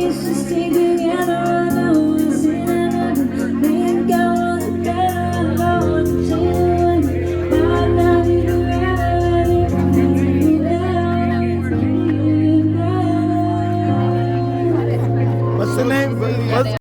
used to stay together. I know it's in heaven. Think I was better. I know what to change. But now you What's the name? What's